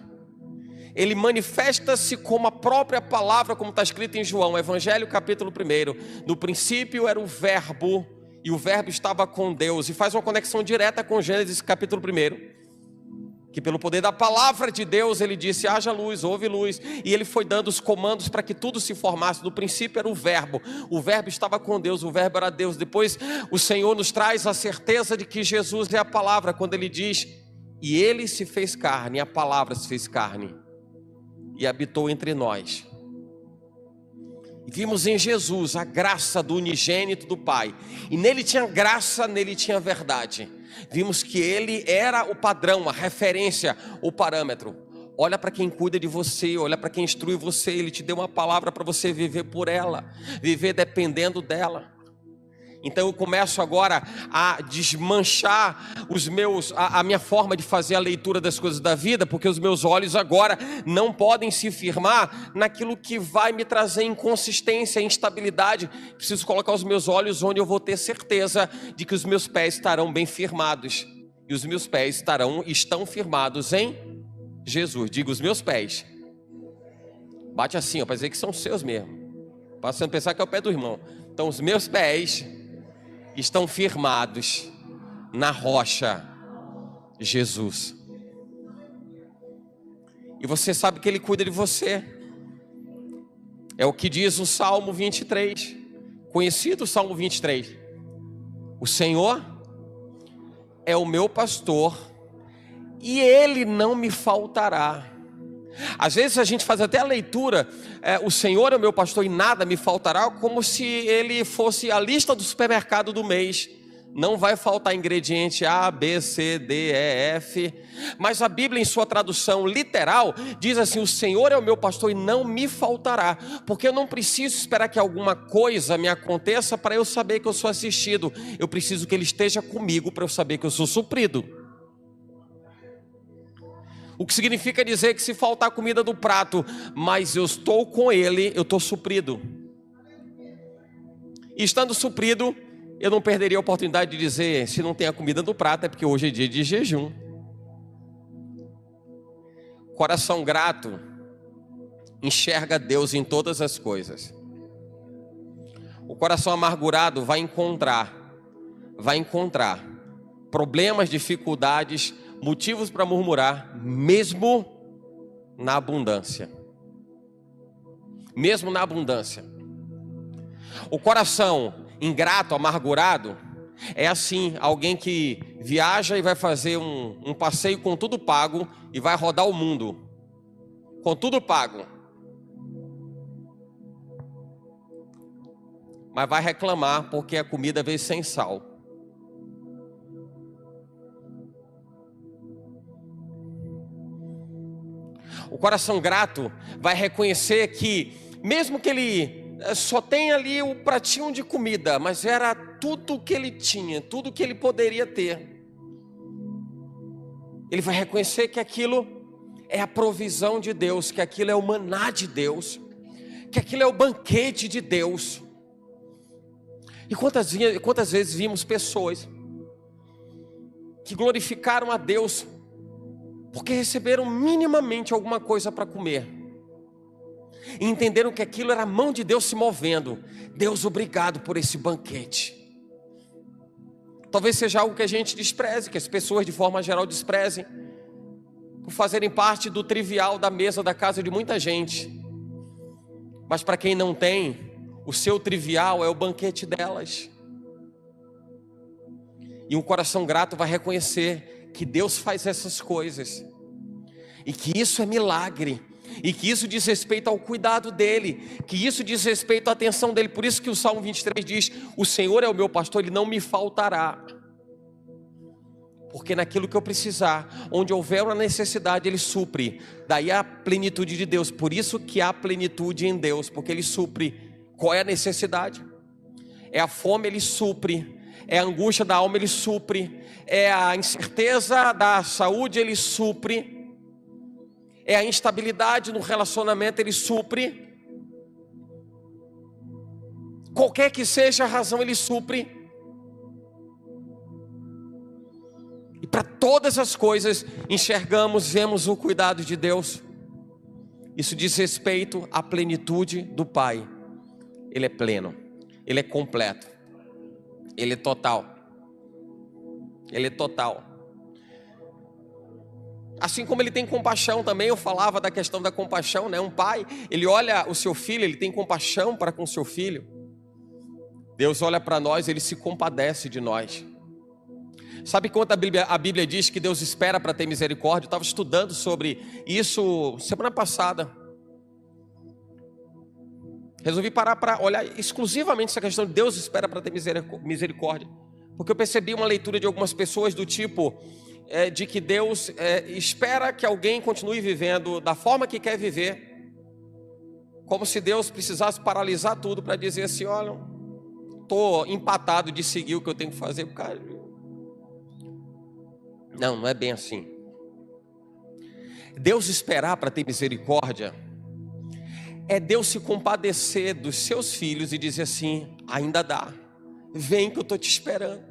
Ele manifesta-se como a própria palavra, como está escrito em João, Evangelho capítulo 1. No princípio era o verbo, e o verbo estava com Deus. E faz uma conexão direta com Gênesis capítulo 1. Que pelo poder da palavra de Deus, Ele disse: haja luz, houve luz. E Ele foi dando os comandos para que tudo se formasse. No princípio era o verbo estava com Deus, o verbo era Deus. Depois o Senhor nos traz a certeza de que Jesus é a palavra, quando Ele diz: e Ele se fez carne, a palavra se fez carne e habitou entre nós. E vimos em Jesus a graça do unigênito do Pai, e nele tinha graça, nele tinha verdade. Vimos que Ele era o padrão, a referência, o parâmetro. Olha para quem cuida de você, olha para quem instrui você. Ele te deu uma palavra para você viver por ela, viver dependendo dela. Então eu começo agora a desmanchar a minha forma de fazer a leitura das coisas da vida, porque os meus olhos agora não podem se firmar naquilo que vai me trazer inconsistência, instabilidade. Preciso colocar os meus olhos onde eu vou ter certeza de que os meus pés estarão bem firmados. E os meus pés estão firmados em Jesus. Diga: os meus pés. Bate assim, para dizer que são seus mesmo, para você não pensar que é o pé do irmão. Então os meus pés estão firmados na rocha Jesus. E você sabe que Ele cuida de você. É o que diz o Salmo 23, conhecido Salmo 23. O Senhor é o meu pastor e Ele não me faltará. Às vezes a gente faz até a leitura, o Senhor é o meu pastor e nada me faltará, como se Ele fosse a lista do supermercado do mês. Não vai faltar ingrediente A, B, C, D, E, F. Mas a Bíblia, em sua tradução literal, diz assim: o Senhor é o meu pastor e não me faltará. Porque eu não preciso esperar que alguma coisa me aconteça para eu saber que eu sou assistido. Eu preciso que Ele esteja comigo para eu saber que eu sou suprido. O que significa dizer que se faltar comida do prato, mas eu estou com Ele, eu estou suprido. E estando suprido, eu não perderia a oportunidade de dizer: se não tem a comida do prato é porque hoje é dia de jejum. Coração grato enxerga Deus em todas as coisas. O coração amargurado vai encontrar problemas, dificuldades, motivos para murmurar, mesmo na abundância. Mesmo na abundância. O coração ingrato, amargurado, é assim, alguém que viaja e vai fazer um passeio com tudo pago e vai rodar o mundo. Com tudo pago. Mas vai reclamar porque a comida veio sem sal. O coração grato vai reconhecer que, mesmo que ele só tenha ali o pratinho de comida, mas era tudo que ele tinha, tudo que ele poderia ter, ele vai reconhecer que aquilo é a provisão de Deus, que aquilo é o maná de Deus, que aquilo é o banquete de Deus. E quantas vezes vimos pessoas que glorificaram a Deus porque receberam minimamente alguma coisa para comer e entenderam que aquilo era a mão de Deus se movendo. Deus, obrigado por esse banquete. Talvez seja algo que a gente despreze, que as pessoas de forma geral desprezem, por fazerem parte do trivial da mesa da casa de muita gente. Mas para quem não tem, o seu trivial é o banquete delas. E um coração grato vai reconhecer que Deus faz essas coisas, e que isso é milagre, e que isso diz respeito ao cuidado dele, que isso diz respeito à atenção dele. Por isso que o Salmo 23 diz: o Senhor é o meu pastor, ele não me faltará. Porque naquilo que eu precisar, onde houver uma necessidade, ele supre. Daí a plenitude de Deus. Por isso que há plenitude em Deus, porque ele supre. Qual é a necessidade? É a fome, ele supre. É a angústia da alma, ele supre. É a incerteza da saúde, ele supre. É a instabilidade no relacionamento, ele supre. Qualquer que seja a razão, ele supre. E para todas as coisas enxergamos, vemos o cuidado de Deus. Isso diz respeito à plenitude do Pai. Ele é pleno, ele é completo, ele é total. Ele é total. Assim como ele tem compaixão também. Eu falava da questão da compaixão, né? Um pai, ele olha o seu filho, ele tem compaixão para com o seu filho. Deus olha para nós, ele se compadece de nós. Sabe quanto a Bíblia diz que Deus espera para ter misericórdia? Eu estava estudando sobre isso semana passada. Resolvi parar para olhar exclusivamente essa questão de Deus espera para ter misericórdia. Porque eu percebi uma leitura de algumas pessoas do tipo, de que Deus espera que alguém continue vivendo da forma que quer viver. Como se Deus precisasse paralisar tudo para dizer assim: olha, estou empatado de seguir o que eu tenho que fazer. Cara, não é bem assim. Deus esperar para ter misericórdia é Deus se compadecer dos seus filhos e dizer assim: ainda dá, vem que eu estou te esperando,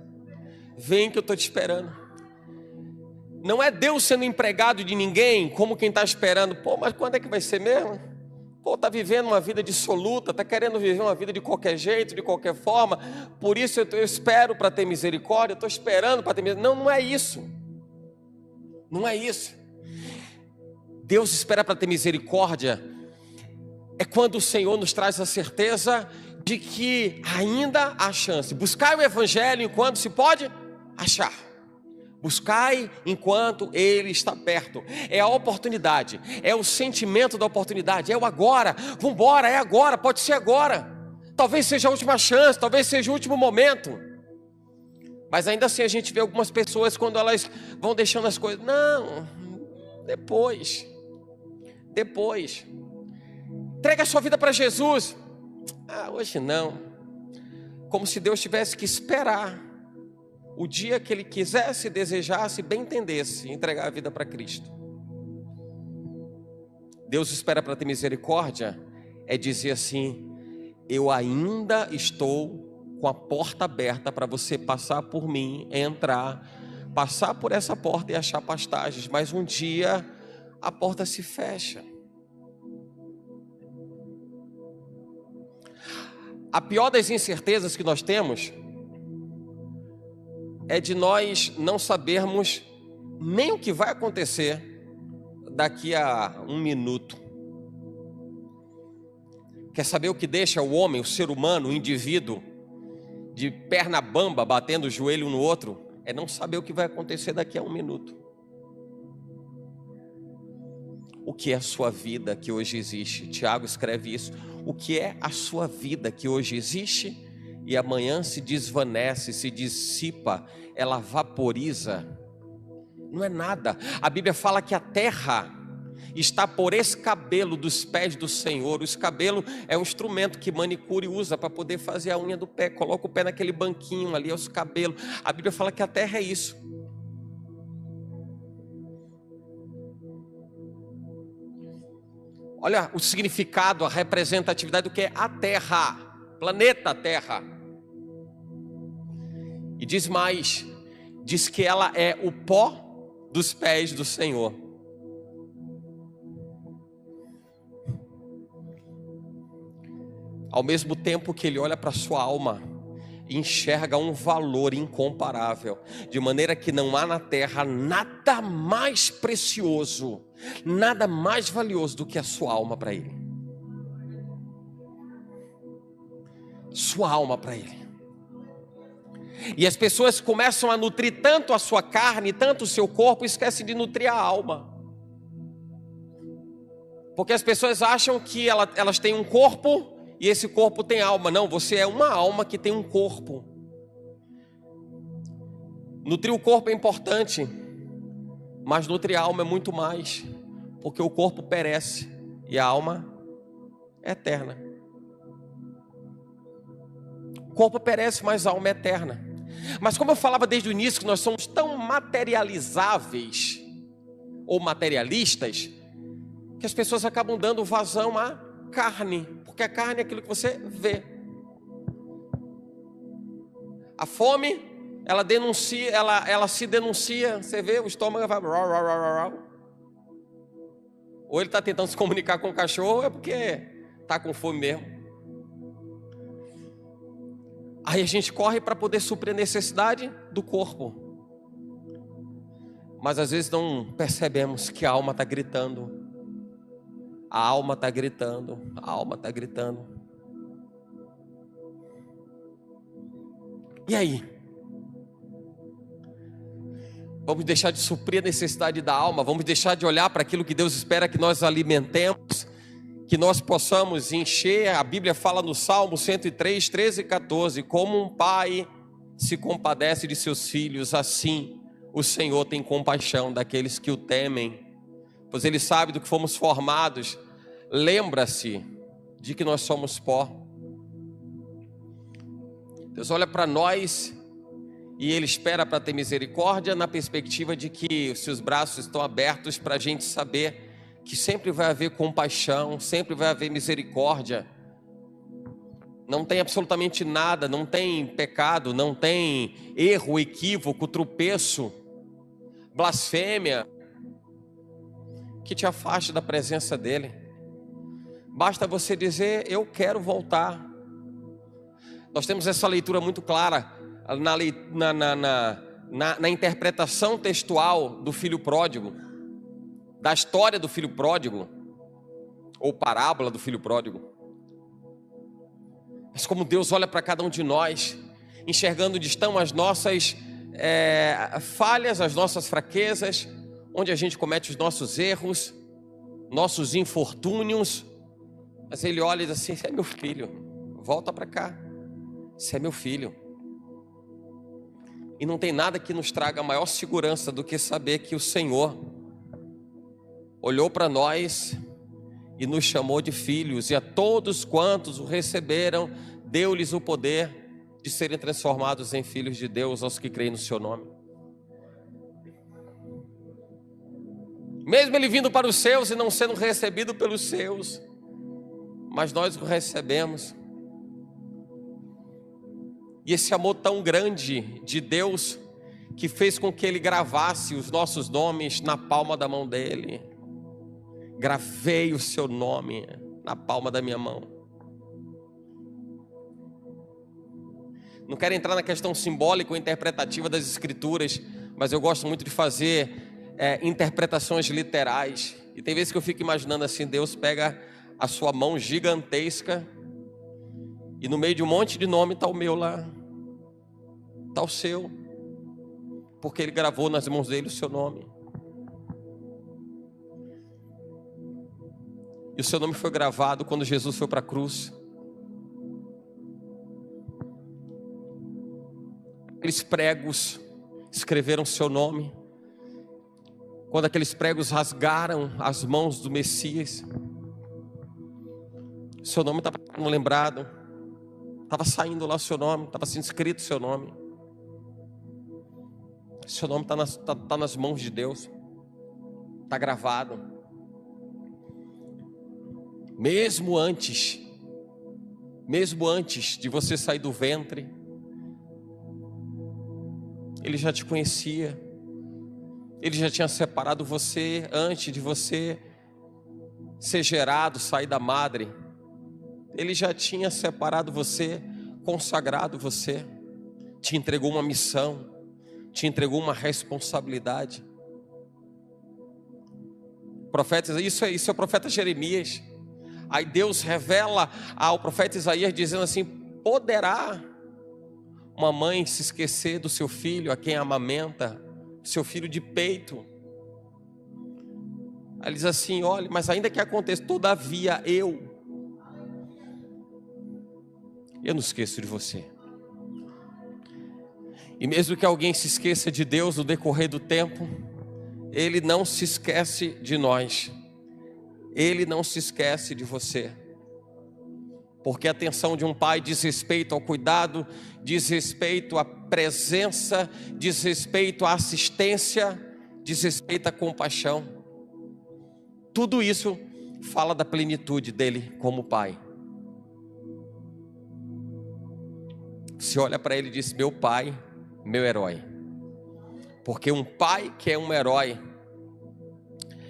vem que eu estou te esperando. Não é Deus sendo empregado de ninguém, como quem está esperando, pô, mas quando é que vai ser mesmo? Pô, está vivendo uma vida dissoluta, está querendo viver uma vida de qualquer jeito, de qualquer forma, por isso eu espero para ter misericórdia, estou esperando para ter misericórdia. Não é isso. Não é isso. Deus espera para ter misericórdia é quando o Senhor nos traz a certeza de que ainda há chance. Buscai o Evangelho enquanto se pode achar. Buscai enquanto Ele está perto. É a oportunidade, é o sentimento da oportunidade, é o agora. Vamos embora, é agora, pode ser agora. Talvez seja a última chance, talvez seja o último momento. Mas ainda assim a gente vê algumas pessoas quando elas vão deixando as coisas. Não, depois. Entrega a sua vida para Jesus. Hoje não. Como se Deus tivesse que esperar o dia que Ele quisesse, desejasse, bem entendesse, entregar a vida para Cristo. Deus espera para ter misericórdia é dizer assim: eu ainda estou com a porta aberta para você passar por mim, entrar, passar por essa porta e achar pastagens, mas um dia a porta se fecha. A pior das incertezas que nós temos é de nós não sabermos nem o que vai acontecer daqui a um minuto. Quer saber o que deixa o homem, o ser humano, o indivíduo, de perna bamba, batendo o joelho um no outro? É não saber o que vai acontecer daqui a um minuto. O que é a sua vida que hoje existe? Tiago escreve isso. O que é a sua vida que hoje existe e amanhã se desvanece, se dissipa, ela vaporiza? Não é nada. A Bíblia fala que a terra está por escabelo dos pés do Senhor. O escabelo é um instrumento que manicure usa para poder fazer a unha do pé. Coloca o pé naquele banquinho ali, é o escabelo. A Bíblia fala que a terra é isso. Olha o significado, a representatividade do que é a terra, planeta Terra. E diz mais, diz que ela é o pó dos pés do Senhor. Ao mesmo tempo que ele olha para a sua alma, enxerga um valor incomparável, de maneira que não há na terra nada mais precioso, nada mais valioso do que a sua alma para ele. Sua alma para ele. E as pessoas começam a nutrir tanto a sua carne, tanto o seu corpo, esquecem de nutrir a alma. Porque as pessoas acham que elas têm um corpo e esse corpo tem alma. Não, você é uma alma que tem um corpo. Nutrir o corpo é importante, mas nutrir a alma é muito mais, porque o corpo perece e a alma é eterna. O corpo perece, mas a alma é eterna. Mas como eu falava desde o início, que nós somos tão materializáveis ou materialistas, que as pessoas acabam dando vazão à carne, porque a carne é aquilo que você vê. A fome, ela se denuncia, você vê, o estômago vai... Ou ele está tentando se comunicar com o cachorro, ou é porque está com fome mesmo. Aí a gente corre para poder suprir a necessidade do corpo. Mas às vezes não percebemos que a alma está gritando. A alma está gritando, a alma está gritando. E aí? Vamos deixar de suprir a necessidade da alma? Vamos deixar de olhar para aquilo que Deus espera que nós alimentemos? Que nós possamos encher? A Bíblia fala no Salmo 103, 13 e 14: como um pai se compadece de seus filhos, assim o Senhor tem compaixão daqueles que o temem, pois Ele sabe do que fomos formados. Lembra-se de que nós somos pó. Deus olha para nós e Ele espera para ter misericórdia, na perspectiva de que os seus braços estão abertos para a gente saber que sempre vai haver compaixão, sempre vai haver misericórdia. Não tem absolutamente nada, não tem pecado, não tem erro, equívoco, tropeço, blasfêmia que te afaste da presença dEle. Basta você dizer: eu quero voltar. Nós temos essa leitura muito clara na interpretação textual do filho pródigo, da história do filho pródigo, ou parábola do filho pródigo. Mas como Deus olha para cada um de nós, enxergando onde estão as nossas falhas, as nossas fraquezas, onde a gente comete os nossos erros, nossos infortúnios. Mas Ele olha e diz assim: você é meu filho, volta para cá, você é meu filho. E não tem nada que nos traga maior segurança do que saber que o Senhor olhou para nós e nos chamou de filhos, e a todos quantos o receberam, deu-lhes o poder de serem transformados em filhos de Deus, aos que creem no seu nome. Mesmo Ele vindo para os seus e não sendo recebido pelos seus, mas nós o recebemos. E esse amor tão grande de Deus, que fez com que Ele gravasse os nossos nomes na palma da mão dEle. Gravei o seu nome na palma da minha mão. Não quero entrar na questão simbólica ou interpretativa das escrituras, mas eu gosto muito de fazer interpretações literais. E tem vezes que eu fico imaginando assim, Deus pega a sua mão gigantesca e no meio de um monte de nome está o meu lá, está o seu, porque Ele gravou nas mãos dele o seu nome. E o seu nome foi gravado quando Jesus foi para a cruz. Aqueles pregos escreveram seu nome. Quando aqueles pregos rasgaram as mãos do Messias, seu nome estava sendo lembrado, estava saindo lá o seu nome, estava sendo escrito o seu nome. Seu nome está nas mãos de Deus, está gravado. Mesmo antes de você sair do ventre, Ele já te conhecia. Ele já tinha separado você antes de você ser gerado, sair da madre. Ele já tinha separado você, consagrado você, te entregou uma missão, te entregou uma responsabilidade. Profeta, isso é o profeta Jeremias. Aí Deus revela ao profeta Isaías dizendo assim: poderá uma mãe se esquecer do seu filho a quem amamenta, seu filho de peito? Aí ele diz assim: olha, mas ainda que aconteça, todavia eu não esqueço de você. E mesmo que alguém se esqueça de Deus no decorrer do tempo, Ele não se esquece de nós. Ele não se esquece de você. Porque a atenção de um pai diz respeito ao cuidado, diz respeito à presença, diz respeito à assistência, diz respeito à compaixão. Tudo isso fala da plenitude dele como pai. Você olha para ele e diz: meu pai, meu herói. Porque um pai que é um herói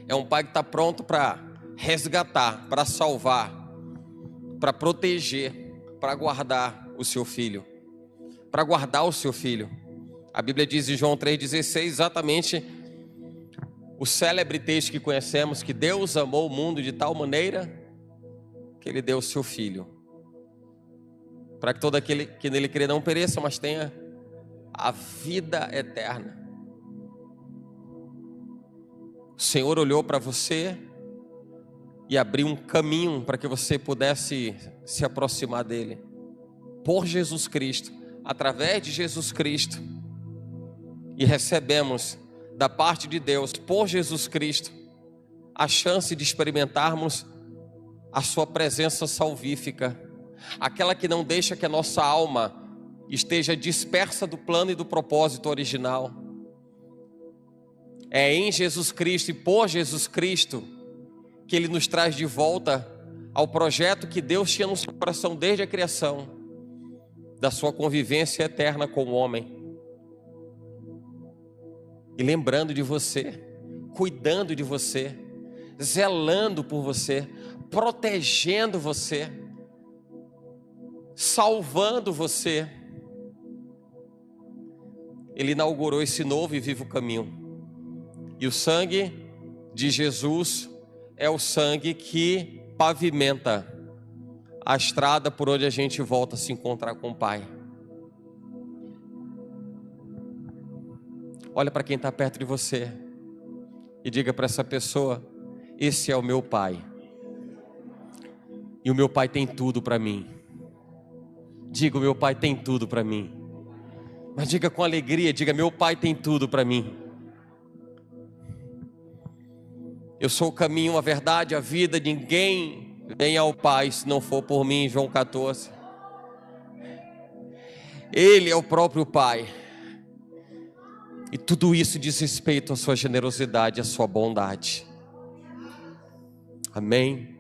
é um pai que está pronto para resgatar, para salvar, para proteger, para guardar o seu filho. Para guardar o seu filho. A Bíblia diz em João 3,16 exatamente o célebre texto que conhecemos, que Deus amou o mundo de tal maneira que Ele deu o seu filho, para que todo aquele que nele crê não pereça, mas tenha a vida eterna. O Senhor olhou para você e abriu um caminho para que você pudesse se aproximar dele, por Jesus Cristo, através de Jesus Cristo. E recebemos da parte de Deus, por Jesus Cristo, a chance de experimentarmos a sua presença salvífica, aquela que não deixa que a nossa alma esteja dispersa do plano e do propósito original. É em Jesus Cristo e por Jesus Cristo que Ele nos traz de volta ao projeto que Deus tinha no seu coração desde a criação, da sua convivência eterna com o homem. E lembrando de você, cuidando de você, zelando por você, protegendo você, salvando você. Ele inaugurou esse novo e vivo caminho. E o sangue de Jesus é o sangue que pavimenta a estrada por onde a gente volta a se encontrar com o Pai. Olha para quem está perto de você e diga para essa pessoa: esse é o meu Pai. E o meu Pai tem tudo para mim. Diga: o meu Pai tem tudo para mim. Mas diga com alegria, diga: meu Pai tem tudo para mim. Eu sou o caminho, a verdade, a vida. Ninguém vem ao Pai se não for por mim. João 14. Ele é o próprio Pai. E tudo isso diz respeito à sua generosidade, à sua bondade. Amém?